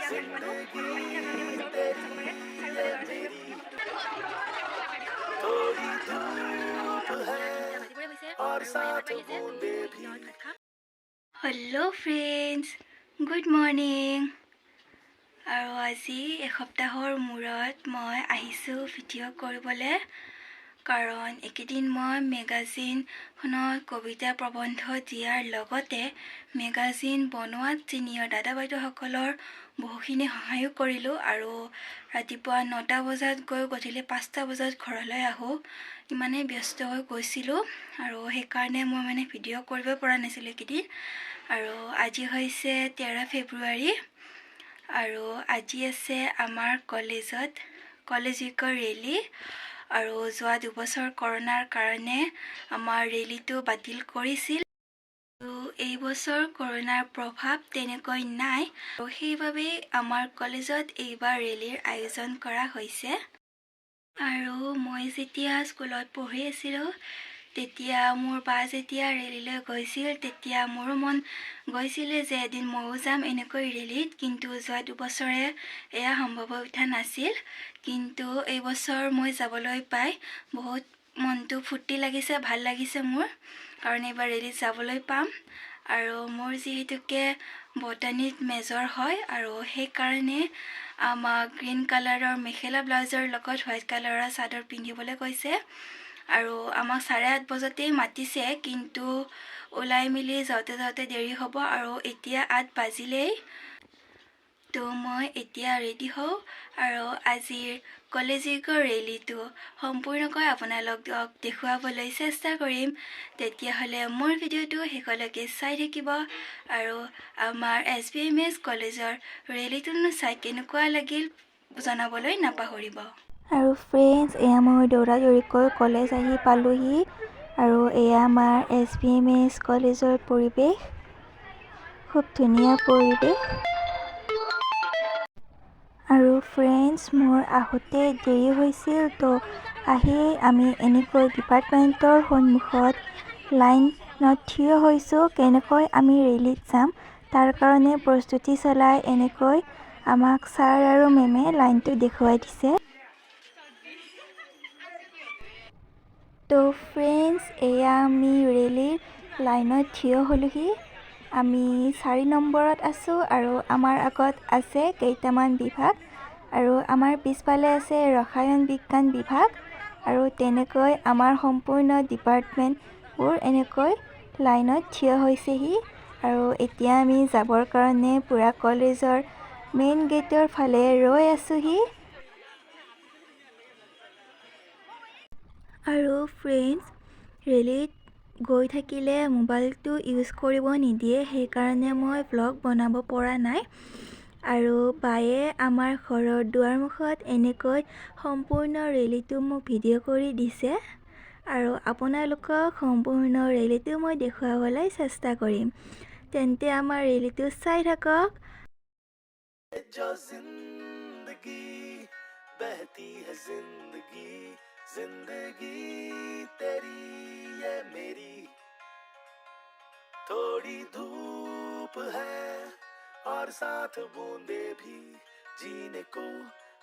जिंदगी तेरी ये मेरी थोड़ी धूप है और साथ बूंदे भी। Hello friends, good morning. আৰু আজি এসপ্তাহৰ মূৰত মই আহিছোঁ ভিডিঅ' কৰিবলৈ, কাৰণ এইকেইদিন মই মেগাজিনখনত কবিতা প্ৰবন্ধ দিয়াৰ লগতে মেগাজিন বনোৱাত ছিনিয়ৰ দাদা বাইদেউসকলৰ বহুখিনি সহায়ো কৰিলোঁ। আৰু ৰাতিপুৱা 9টা বজাত গৈ গধূলি 5টা বজাত ঘৰলৈ আহোঁ, ইমানেই ব্যস্ত হৈ গৈছিলোঁ আৰু সেইকাৰণে মই ভিডিঅ' কৰিব পৰা নাছিলোঁ এইকেইদিন। আৰু আজি হৈছে 13 ফেব্ৰুৱাৰী আৰু আজি আছে আমাৰ কলেজ উইকৰ ৰেলী। আৰু যোৱা 2 বছৰ কৰোনাৰ কাৰণে আমাৰ ৰেলীটো বাতিল কৰিছিল, আৰু এই বছৰ কৰোনাৰ প্ৰভাৱ তেনেকৈ নাই, আৰু সেইবাবে আমাৰ কলেজত এইবাৰ ৰেলীৰ আয়োজন কৰা হৈছে। আৰু মই যেতিয়া স্কুলত পঢ়ি আছিলোঁ তেতিয়া মোৰ বা যেতিয়া ৰেলীলৈ গৈছিল তেতিয়া মোৰো মন গৈছিলে যে এদিন ময়ো যাম এনেকৈ ৰেলীত, কিন্তু যোৱা 2 বছৰে এয়া সম্ভৱ হৈ উঠা নাছিল। কিন্তু এই বছৰ মই যাবলৈ পাই বহুত মনটো ফূৰ্তি লাগিছে, ভাল লাগিছে মোৰ, কাৰণ এইবাৰ ৰেলীত যাবলৈ পাম। আৰু মোৰ যিহেতুকে বটানীত মেজৰ হয় আৰু সেইকাৰণে আমাক গ্ৰীণ কালাৰৰ মেখেলা ব্লাউজৰ লগত হোৱাইট কালাৰৰ চাদৰ পিন্ধিবলৈ কৈছে। আৰু আমাক 8:30 বজাতেই মাতিছে, কিন্তু ওলাই মেলি যাওঁতে দেৰি হ'ব, আৰু এতিয়া 8 বাজিলেই। তো মই এতিয়া ৰেডি হওঁ আৰু আজিৰ কলেজ উইকৰ ৰেলীটো সম্পূৰ্ণকৈ আপোনালোকক দেখুৱাবলৈ চেষ্টা কৰিম। তেতিয়াহ'লে মোৰ ভিডিঅ'টো শেষলৈকে চাই থাকিব আৰু আমাৰ SBMS কলেজৰ ৰেলীটোনো চাই কেনেকুৱা লাগিল জনাবলৈ নাপাহৰিব। আৰু ফ্ৰেণ্ডছ, এয়া মই দৌৰা-দৌৰিকৈ কলেজ আহি পালোহি, আৰু এয়া আমাৰ SBMS কলেজৰ পৰিৱেশ, খুব ধুনীয়া পৰিৱেশ। আৰু ফ্ৰেণ্ডছ, মোৰ আহোঁতে দেৰি হৈছিল, তো আহি আমি এনেকৈ ডিপাৰ্টমেণ্টৰ সন্মুখত লাইনত থিয় হৈছোঁ। কেনেকৈ আমি ৰেলীত যাম তাৰ কাৰণে প্ৰস্তুতি চলাই এনেকৈ আমাক ছাৰ আৰু মেমে লাইনটো দেখুৱাই দিছে। তো ফ্ৰেণ্ডছ, এয়া আমি ৰেলীৰ লাইনত থিয় হ'লোহি। আমি 4 নম্বৰত আছোঁ আৰু আমাৰ আগত আছে কেইটামান বিভাগ, আৰু আমাৰ পিছফালে আছে ৰসায়ন বিজ্ঞান বিভাগ, আৰু তেনেকৈ আমাৰ সম্পূৰ্ণ ডিপাৰ্টমেণ্টবোৰ এনেকৈ লাইনত থিয় হৈছেহি। আৰু এতিয়া আমি যাবৰ কাৰণে পূৰা কলেজৰ মেইন গেটৰ ফালে ৰৈ আছোঁহি। আৰু ফ্ৰেণ্ডছ, ৰেলীত গৈ থাকিলে মোবাইলটো ইউজ কৰিব নিদিয়ে, সেইকাৰণে মই ভ্লগ বনাব পৰা নাই। আৰু বায়ে আমাৰ ঘৰৰ দুৱাৰমুখত এনেকৈ সম্পূৰ্ণ ৰেলীটো মোক ভিডিঅ' কৰি দিছে, আৰু আপোনালোকক সম্পূৰ্ণ ৰেলীটো মই দেখুৱাবলৈ চেষ্টা কৰিম। তেন্তে আমাৰ ৰেলীটো চাই থাকক। जो जिंदगी बहती है जिंदगी जिंदगी तेरी ये मेरी थोड़ी धूप है और साथ बूंदे भी जीने को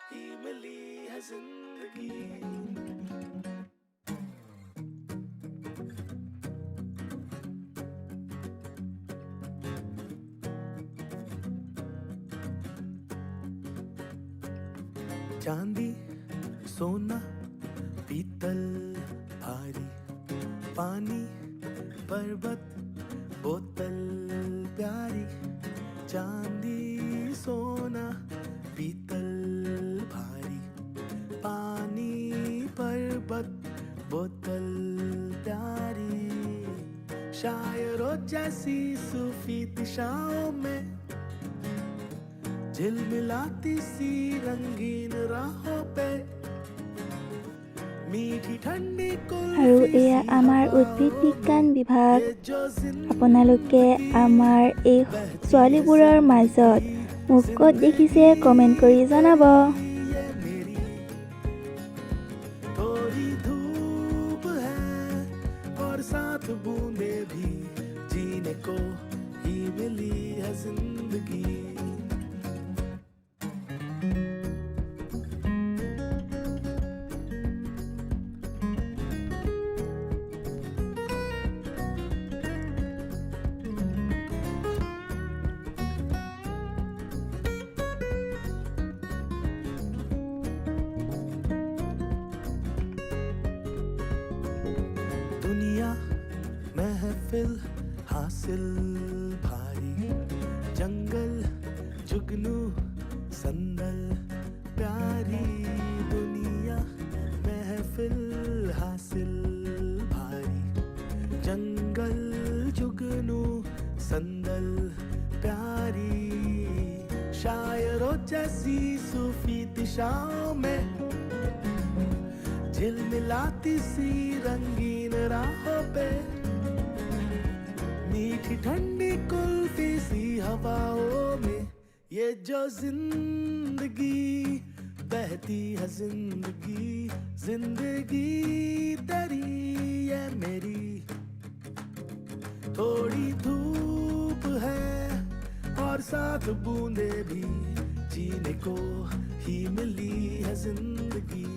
ही मिली है जिंदगी। चांदी सोना पीतल भारी पानी पर्वत बोतल प्यारी। चांदी सोना पीतल भारी पानी पर्वत बोतल प्यारी। शायरों जैसी सूफी दिशाओं में झिलमिलाती सी रंगीन राहों पे मीठी ठंडी আৰু এয়া আমাৰ উদ্ভিদ বিজ্ঞান বিভাগ। আপোনালোকে আমাৰ এই ছোৱালীবোৰৰ মাজত মোক ক'ত দেখিছে কমেণ্ট কৰি জনাব। थोड़ी धूप है और साथ बूंदे भी जीने को ही मिली है जिंदगी। महफिल हासिल भारी जंगल जुगनू संदल प्यारी दुनिया महफिल हासिल भारी जंगल जुगनू संदल प्यारी शायरों जैसी सूफी दिशाओं में झिलमिलाती सी रंगीन राहों पे मीठी ठंडी कुल्फी सी हवाओं में ये जो जिंदगी बहती है जिंदगी जिंदगी तेरी ये मेरी थोड़ी धूप है और साथ बूंदे भी जीने को ही मिली है जिंदगी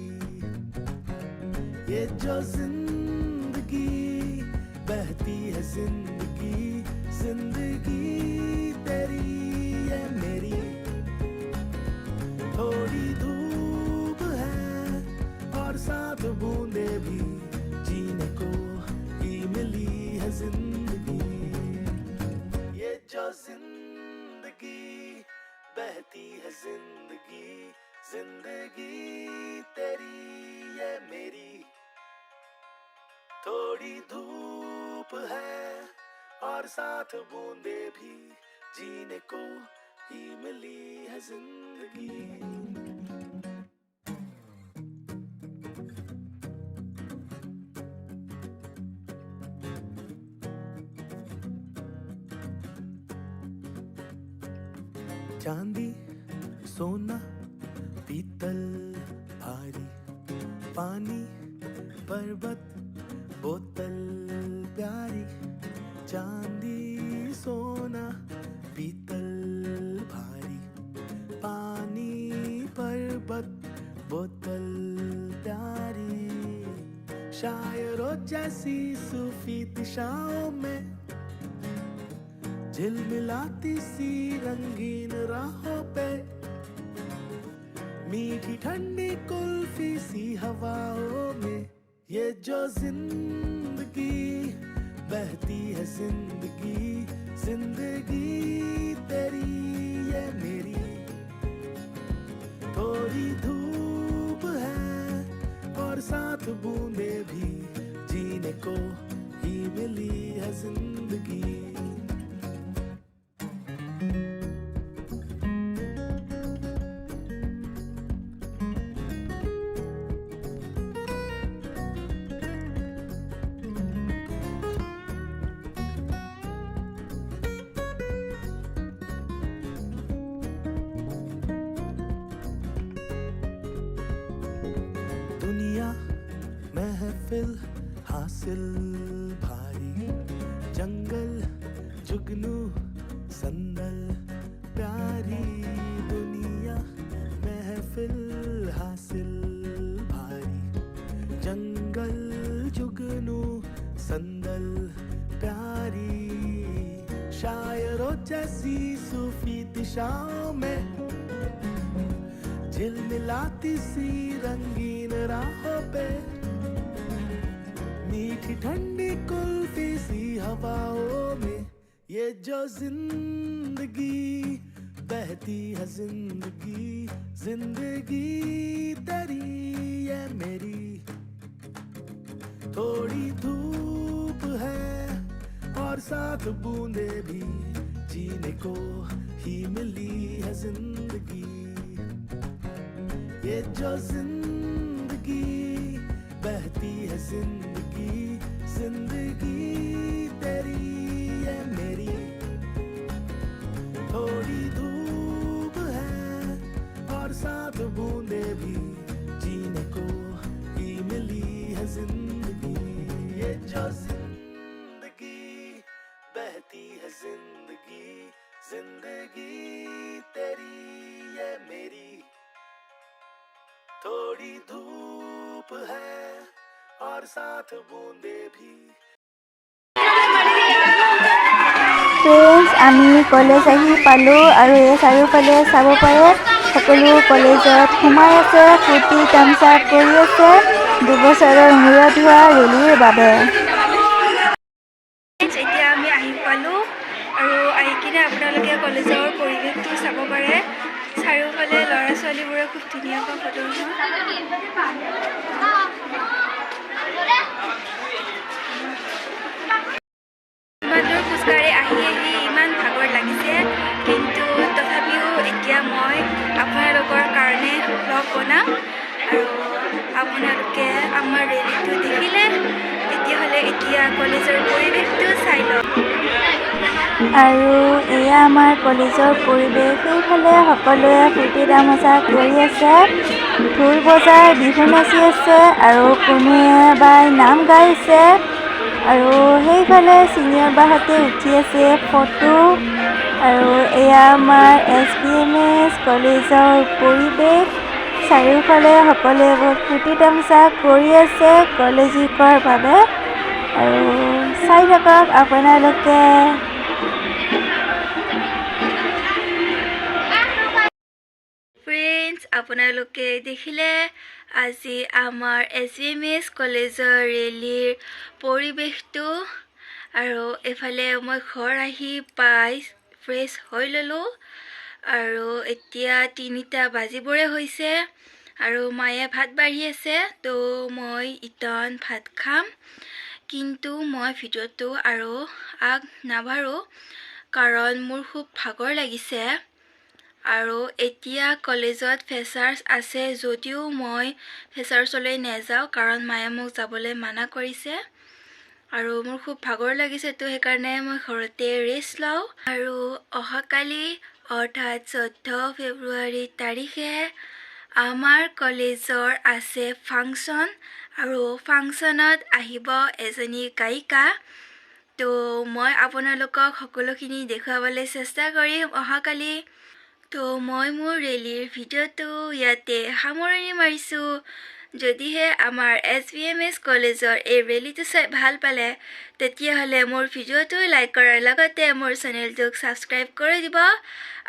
ये जो जिंदगी बहती है जिंदगी जिंदगी तेरी ये मेरी थोड़ी धूप है और साथ बूंदे भी जीने को ही मिली है जिंदगी ये जो जिंदगी बहती है जिंदगी जिंदगी तेरी ये मेरी थोड़ी धूप है और साथ बूंदे भी जीने को ही मिली है जिंदगी चांदी सोना पीतल भारी पानी पर्वत बोतल प्यारी चांदी सोना पीतल भारी पानी पर्वत बोतल प्यारी शायरों जैसी सूफी दिशाओं में झिलमिलाती सी रंगीन राहों पे मीठी ठंडी कुल्फी सी हवाओं में ये जो जिंदगी बहती है जिंदगी जिंदगी तेरी ये मेरी थोड़ी धूप है और साथ बूंदे भी जीने को ही मिली है जिंदगी दुनिया महफिल हासिल भारी जंगल जुगनू संदल प्यारी दुनिया महफिल हासिल भारी जंगल जुगनू संदल प्यारी शायरों जैसी सूफी दिशाओं में झिलमिलाती सी रंगीन राहों पे मीठी ठंडी कुल्फी सी हवाओं में ये जो जिंदगी बहती है जिंदगी जिंदगी तेरी ये मेरी थोड़ी धूप है और साथ बूंदे भी जीने को ही मिली है जिंदगी ये जो जिंदगी बहती है जिंदगी जिंदगी तेरी ये मेरी थोड़ी धूप है और साथ बूंदे भी जीने को ही मिली है जिंदगी ये जो जिंदगी बहती है जिंदगी जिंदगी तेरी ये मेरी थोड़ी धूप है और साथ बूंदे भी ফ্ৰেণ্ডছ আমি কলেজ আহি পালোঁ আৰু এই চাৰিওফালে চাব পাৰে সকলো কলেজত সোমাই আছে ফূৰ্তি তামচা কৰি আছে দুবছৰৰ মূৰত হোৱা ৰেলীৰ বাবে। খুব ধুনীয়াকৈ ফটো ইমান দূৰ খোজকাঢ়ি আহি ইমান ভাগৰ লাগিছে, কিন্তু তথাপিও এতিয়া মই আপোনালোকৰ কাৰণে ব্লগ বনাম আৰু আপোনালোকে আমাৰ ৰেলীটো দেখিলে তেতিয়াহ'লে এতিয়া কলেজৰ পৰিৱেশটো চাই লওক। আৰু এয়া আমাৰ কলেজৰ পৰিৱেশ। সেইফালে সকলোৱে ফূৰ্তি তামাচা কৰি আছে, ঢোল বজাই বিহু নাচি আছে আৰু কোনোৱে বাই নাম গাইছে আৰু সেইফালে ছিনিয়ৰ বাহঁতে উঠি আছে ফটো। আৰু এয়া আমাৰ SPMS কলেজৰ পৰিৱেশ। চাৰিওফালে সকলোৱে বহুত ফূৰ্তি তামাচা কৰি আছে কলেজ উইকৰ বাবে, আৰু চাই থাকক আপোনালোকে। ফ্ৰেণ্ডছ, আপোনালোকে দেখিলে আজি আমাৰ SPMS কলেজৰ ৰেলীৰ পৰিৱেশটো। আৰু এইফালে মই ঘৰ আহি পাই ফ্ৰেছ হৈ ল'লোঁ আৰু এতিয়া 3টা বাজিবৰে হৈছে আৰু মায়ে ভাত বাঢ়ি আছে, তো মই ইটান ভাত খাম। কিন্তু মই ভিডিঅ'টো আৰু আগ নাবাঢ়ো কাৰণ মোৰ খুব ভাগৰ লাগিছে। আৰু এতিয়া কলেজত ফ্ৰেছাৰ্ছ আছে যদিও মই ফ্ৰেছাৰ্ছলৈ নাযাওঁ কাৰণ মায়ে মোক যাবলৈ মানা কৰিছে আৰু মোৰ খুব ভাগৰ লাগিছে, তো সেইকাৰণে মই ঘৰতে ৰেষ্ট লওঁ। আৰু অহাকালি অৰ্থাৎ 14 ফেব্ৰুৱাৰী তাৰিখে আমাৰ কলেজৰ আছে ফাংচন, আৰু ফাংচনত আহিব এজনী গায়িকা। তো মই আপোনালোকক সকলোখিনি দেখুৱাবলৈ চেষ্টা কৰিম অহাকালি। তো মই মোৰ ৰেলীৰ ভিডিঅ'টো ইয়াতে সামৰণি মাৰিছোঁ। যদিহে আমাৰ SPMS কলেজৰ এই ৰেলীটো চাই ভাল পালে তেতিয়াহ'লে মোৰ ভিডিঅ'টো লাইক কৰাৰ লগতে মোৰ চেনেলটোক ছাবস্ক্ৰাইব কৰি দিব,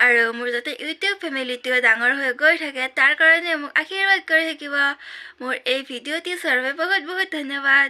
আৰু মোৰ যাতে ইউটিউব ফেমিলিটো ডাঙৰ হৈ গৈ থাকে তাৰ কাৰণে মোক আশীৰ্বাদ কৰি থাকিব। মোৰ এই ভিডিঅ'টি চোৱাৰ বাবে বহুত বহুত ধন্যবাদ।